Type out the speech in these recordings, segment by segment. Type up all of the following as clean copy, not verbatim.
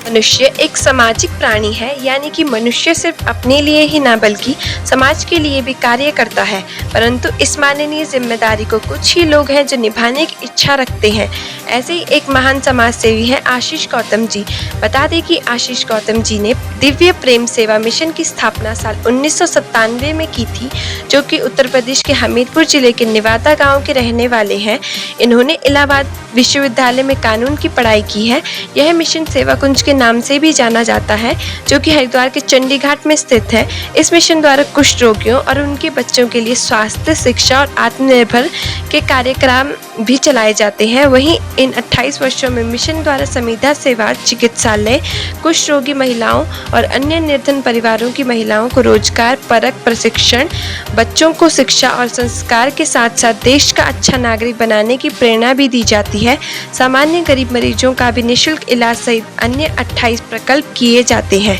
मनुष्य एक सामाजिक प्राणी है, यानी कि मनुष्य सिर्फ अपने लिए ही न बल्कि समाज के लिए भी कार्य करता है। परंतु इस माननीय जिम्मेदारी को कुछ ही लोग हैं जो निभाने की इच्छा रखते हैं। ऐसे ही एक महान समाज सेवी हैं आशीष गौतम जी। बता दें कि आशीष गौतम जी ने दिव्य प्रेम सेवा मिशन की स्थापना साल 1997 में की थी, जो कि उत्तर प्रदेश के हमीरपुर जिले के निवादा गाँव के रहने वाले हैं। इन्होंने इलाहाबाद विश्वविद्यालय में कानून की पढ़ाई की है। यह मिशन सेवा कुंज के नाम से भी जाना जाता है, जो कि हरिद्वार के चंडी घाट में स्थित है। इस मिशन द्वारा कुष्ठ रोगियों और उनके बच्चों के लिए स्वास्थ्य, शिक्षा और आत्मनिर्भर के कार्यक्रम भी चलाए जाते हैं। वहीं इन 28 वर्षों में मिशन द्वारा संविदा सेवा, चिकित्सालय, कुष्ठ रोगी महिलाओं और अन्य निर्धन परिवारों की महिलाओं को रोजगार परक प्रशिक्षण, बच्चों को शिक्षा और संस्कार के साथ साथ देश का अच्छा नागरिक बनाने की प्रेरणा भी दी जाती है। सामान्य गरीब मरीजों का भी निःशुल्क इलाज सहित अन्य 28 प्रकल्प किए जाते हैं।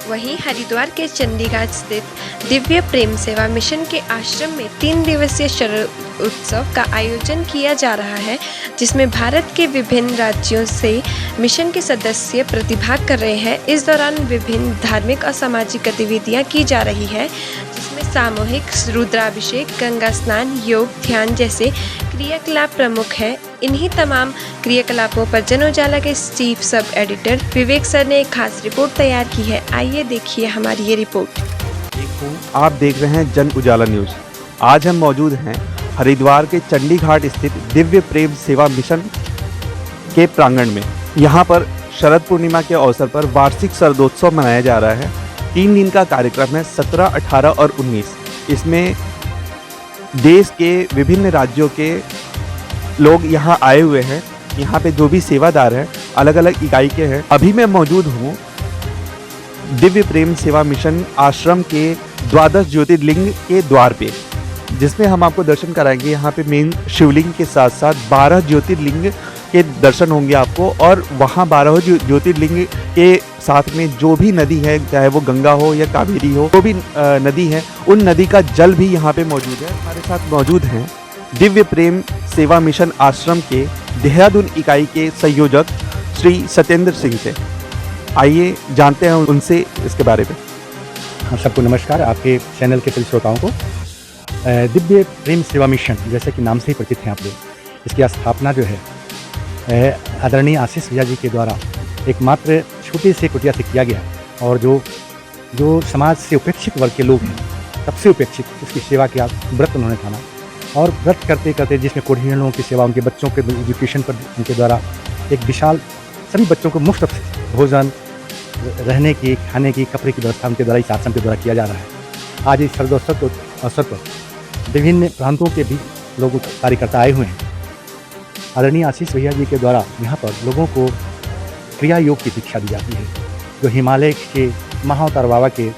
वहीं हरिद्वार के चंडीघाट स्थित दिव्य प्रेम सेवा मिशन के आश्रम में 3 दिवसीय शरद उत्सव का आयोजन किया जा रहा है, जिसमें भारत के विभिन्न राज्यों से मिशन के सदस्य प्रतिभाग कर रहे हैं। इस दौरान विभिन्न धार्मिक और सामाजिक गतिविधियां की जा रही है, जिसमें सामूहिक रुद्राभिषेक, गंगा स्नान, योग, ध्यान जैसे क्रियाकलाप प्रमुख है। इन्हीं तमाम क्रियाकलापों पर जन उजाला के चीफ सब एडिटर विवेक सर ने एक खास रिपोर्ट तैयार की है। आइए देखिए हमारी ये रिपोर्ट। आप देख रहे हैं जन उजाला न्यूज़। आज हम मौजूद हैं हरिद्वार के चंडी घाट स्थित दिव्य प्रेम सेवा मिशन के प्रांगण में। यहाँ पर शरद पूर्णिमा के अवसर पर वार्षिक शरदोत्सव मनाया जा रहा है। 3 दिन का कार्यक्रम है, 17, 18 और 19। इसमें देश के विभिन्न राज्यों के लोग यहाँ आए हुए हैं। यहाँ पे जो भी सेवादार हैं अलग अलग इकाई के हैं। अभी मैं मौजूद हूँ दिव्य प्रेम सेवा मिशन आश्रम के 12 ज्योतिर्लिंग के द्वार पे, जिसमें हम आपको दर्शन कराएंगे। यहाँ पे मेन शिवलिंग के साथ साथ 12 ज्योतिर्लिंग के दर्शन होंगे आपको, और वहाँ 12 ज्योतिर्लिंग के साथ में जो भी नदी है, चाहे वो गंगा हो या कावेरी हो, जो भी नदी है, उन नदी का जल भी यहाँ पे मौजूद है। हमारे साथ मौजूद हैं दिव्य प्रेम सेवा मिशन आश्रम के देहरादून इकाई के संयोजक श्री सत्येंद्र सिंह से। आइए जानते हैं उनसे इसके बारे में। हाँ, सबको नमस्कार। आपके चैनल के सभी श्रोताओं को दिव्य प्रेम सेवा मिशन, जैसे कि नाम से ही परिचित हैं आप लोग, इसकी स्थापना जो है आदरणीय आशीष भैया जी के द्वारा एकमात्र छोटे से कुटिया से किया गया। और जो समाज से उपेक्षित वर्ग के लोग हैं, सबसे उपेक्षित, उसकी सेवा की व्रत उन्होंने ठाना। और व्रत करते करते जिसमें कोढ़ियों की सेवा, उनके बच्चों के एजुकेशन पर उनके द्वारा एक विशाल, सभी बच्चों को मुफ्त भोजन, रहने की, खाने की, कपड़े की व्यवस्था उनके द्वारा, इस आश्रम के द्वारा किया जा रहा है। आज इस शरदोत्सव के अवसर पर विभिन्न प्रांतों के भी लोग कार्यकर्ता आए हुए हैं। आदरणीय आशीष भैया जी के द्वारा यहाँ पर लोगों को क्रिया योग की शिक्षा दी जाती है, जो हिमालय के महाअवतार बाबा के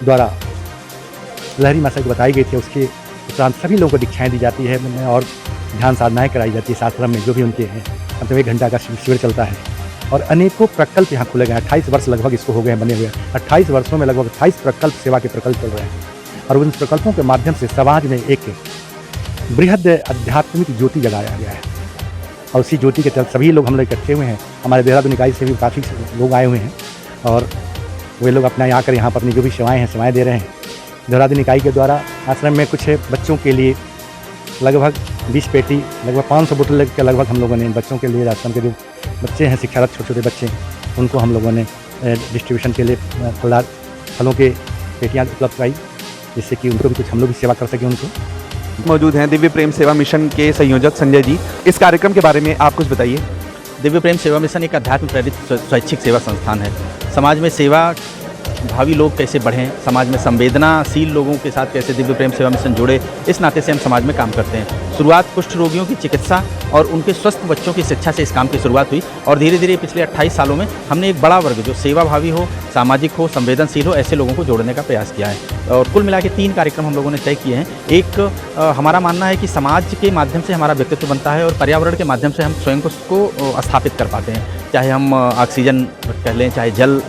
द्वारा लहरी मासा को बताई गई थी। उसके उपरांत सभी लोगों को दीक्षाएँ दी जाती है और ध्यान साधनाएँ कराई जाती है इस आश्रम में, जो भी उनके हैं। मतलब 1 घंटा का शिविर चलता है और अनेकों प्रकल्प यहाँ खुले गए हैं। 28 वर्ष लगभग इसको हो गए हैं बने हुए। 28 वर्षों में लगभग 28 प्रकल्प, सेवा के प्रकल्प चल रहे हैं। और उन प्रकल्पों के माध्यम से समाज में एक बृहद आध्यात्मिक ज्योति जगाया गया है। और उसी ज्योति के तहत सभी लोग हम लोग इकट्ठे हुए हैं। हमारे देहरादून इकाई से भी काफ़ी लोग आए हुए हैं और वे लोग अपना आकर यहाँ पर अपनी जो भी सेवाएँ हैं, सेवाएँ दे रहे हैं। देहरादून इकाई के द्वारा आश्रम में कुछ बच्चों के लिए लगभग 20 पेटी, लगभग 500 बोतल के लगभग हम लोगों ने बच्चों के लिए, आश्रम के जो बच्चे हैं शिक्षारत, छोटे छोटे बच्चे, उनको हम लोगों ने डिस्ट्रीब्यूशन के लिए फलों के पेटियाँ उपलब्ध कराई, जिससे कि उनको भी कुछ हम लोग भी सेवा कर सकें। उनको मौजूद हैं दिव्य प्रेम सेवा मिशन के संयोजक संजय जी। इस कार्यक्रम के बारे में आप कुछ बताइए। दिव्य प्रेम सेवा मिशन एक अध्यात्म प्रेरित स्वैच्छिक सेवा संस्थान है। समाज में सेवा भावी लोग कैसे बढ़ें, समाज में संवेदनाशील लोगों के साथ कैसे दिव्य प्रेम सेवा मिशन जुड़े, इस नाते से हम समाज में काम करते हैं। शुरुआत कुष्ठ रोगियों की चिकित्सा और उनके स्वस्थ बच्चों की शिक्षा से इस काम की शुरुआत हुई और धीरे धीरे पिछले 28 सालों में हमने एक बड़ा वर्ग जो सेवाभावी हो, सामाजिक हो, संवेदनशील हो, ऐसे लोगों को जोड़ने का प्रयास किया है। और कुल मिला के 3 कार्यक्रम हम लोगों ने तय किए हैं। एक हमारा मानना है कि समाज के माध्यम से हमारा व्यक्तित्व बनता है और पर्यावरण के माध्यम से हम स्वयं को स्थापित कर पाते हैं। चाहे हम ऑक्सीजन कह लें, चाहे जल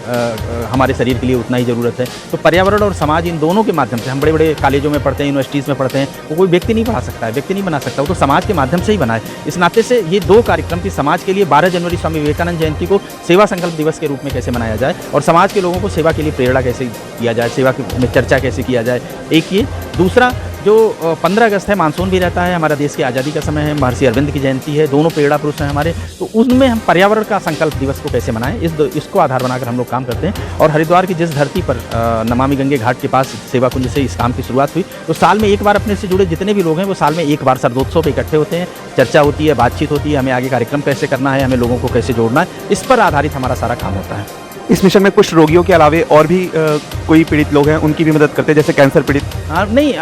हमारे शरीर के लिए उतना ही ज़रूरत है। तो पर्यावरण और समाज इन दोनों के माध्यम से, हम बड़े बड़े कॉलेजों में पढ़ते हैं, यूनिवर्सिटीज़ में पढ़ते हैं, वो कोई व्यक्ति नहीं पढ़ा सकता है, व्यक्ति नहीं बना सकता, वो तो समाज के माध्यम से ही बना है। इस नाते से ये दो कार्यक्रम थी समाज के लिए। 12 जनवरी स्वामी विवेकानंद जयंती को सेवा संकल्प दिवस के रूप में कैसे मनाया जाए और समाज के लोगों को सेवा के लिए प्रेरणा कैसे किया जाए, सेवा में चर्चा कैसे किया जाए, एक ये। दूसरा जो 15 अगस्त है, मानसून भी रहता है, हमारा देश की आज़ादी का समय है, महर्षि अरविंद की जयंती है, दोनों प्रेरणा पुरुष हैं हमारे, तो उसमें हम पर्यावरण का संकल्प दिवस को कैसे मनाएं, इसको आधार बनाकर हम लोग काम करते हैं। और हरिद्वार की जिस धरती पर नमामि गंगे घाट के पास सेवा कुंज से इस काम की शुरुआत हुई, तो साल में एक बार अपने से जुड़े जितने भी लोग हैं वो साल में एक बार सरदोत्सव पे इकट्ठे होते हैं, चर्चा होती है, बातचीत होती है, हमें आगे कार्यक्रम कैसे करना है, हमें लोगों को कैसे जोड़ना है, इस पर आधारित हमारा सारा काम होता है। इस मिशन में कुछ रोगियों के अलावे और भी कोई पीड़ित लोग हैं, उनकी भी मदद करते हैं, जैसे कैंसर पीड़ित? नहीं,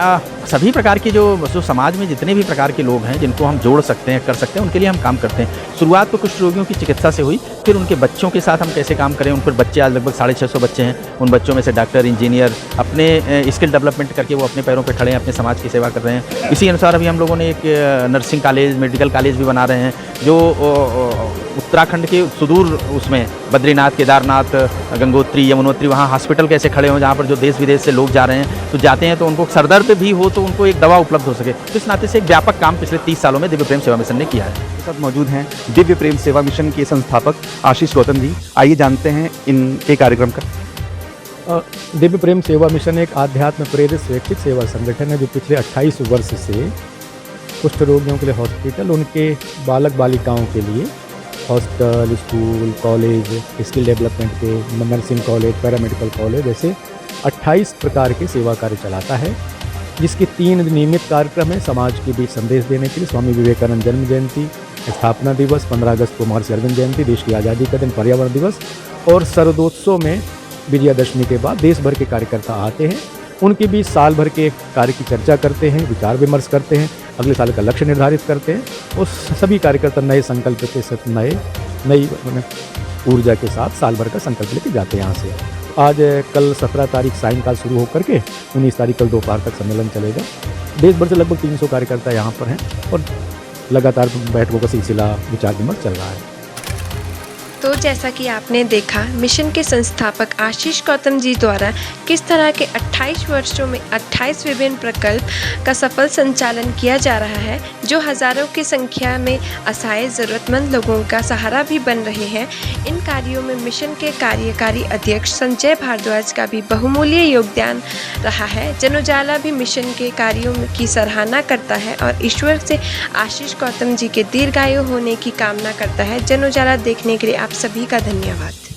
सभी प्रकार के जो समाज में जितने भी प्रकार के लोग हैं जिनको हम जोड़ सकते हैं, कर सकते हैं, उनके लिए हम काम करते हैं। शुरुआत तो कुछ रोगियों की चिकित्सा से हुई, फिर उनके बच्चों के साथ हम कैसे काम करें। उन पर बच्चे आज लगभग 650 बच्चे हैं, उन बच्चों में से डॉक्टर, इंजीनियर अपने स्किल डेवलपमेंट करके वो अपने पैरों पर खड़े हैं, अपने समाज की सेवा कर रहे हैं। इसी अनुसार अभी हम लोगों ने एक नर्सिंग कॉलेज, मेडिकल कॉलेज भी बना रहे हैं, जो उत्तराखंड के सुदूर उसमें बद्रीनाथ, केदारनाथ, गंगोत्री, यमुनोत्री, वहाँ हॉस्पिटल कैसे खड़े हों जहाँ पर जो देश विदेश से लोग जा रहे हैं, तो जाते हैं तो उनको सरदर्द भी हो तो उनको एक दवा उपलब्ध हो सके। तो इस नाते से एक व्यापक काम पिछले 30 सालों में दिव्य प्रेम सेवा मिशन ने किया है। के साथ मौजूद हैं दिव्य प्रेम सेवा मिशन के संस्थापक आशीष गौतम जी। आइए जानते हैं इनके कार्यक्रम का। दिव्य प्रेम सेवा मिशन एक आध्यात्म प्रेरित स्वैच्छिक सेवा संगठन है जो पिछले 28 वर्ष से कुष्ठ रोगियों के लिए हॉस्पिटल, उनके बालक बालिकाओं के लिए hostel, school, college, skill development के, नर्सिंग कॉलेज, पैरामेडिकल कॉलेज, ऐसे 28 प्रकार के सेवा कार्य चलाता है, जिसके 3 नियमित कार्यक्रम हैं। समाज के बीच संदेश देने के लिए स्वामी विवेकानंद जन्म जयंती, स्थापना दिवस, 15 अगस्त को महर्षि अरविंद जयंती, देश की आज़ादी का दिन, पर्यावरण दिवस, और शरदोत्सव में विजयादशमी के बाद देश भर के कार्यकर्ता आते हैं, उनके बीच साल भर के कार्य की चर्चा करते हैं, विचार विमर्श करते हैं, अगले साल का लक्ष्य निर्धारित करते हैं, और सभी कार्यकर्ता नए संकल्प के साथ नई ऊर्जा के साथ साल भर का संकल्प लेके जाते हैं यहाँ से। आज कल 17 तारीख सायंकाल शुरू होकर के 19 तारीख कल दोपहर तक सम्मेलन चलेगा। देश भर से लगभग 300 कार्यकर्ता यहाँ पर हैं और लगातार बैठकों का सिलसिला विचार विमर्श चल रहा है। तो जैसा कि आपने देखा, मिशन के संस्थापक आशीष गौतम जी द्वारा किस तरह के 28 वर्षों में 28 विभिन्न प्रकल्प का सफल संचालन किया जा रहा है, जो हज़ारों की संख्या में असहाय ज़रूरतमंद लोगों का सहारा भी बन रहे हैं। इन कार्यों में मिशन के कार्यकारी अध्यक्ष संजय भारद्वाज का भी बहुमूल्य योगदान रहा है। जन उजाला भी मिशन के कार्यों की सराहना करता है और ईश्वर से आशीष गौतम जी के दीर्घायु होने की कामना करता है। जन उजाला देखने के लिए आप सभी का धन्यवाद।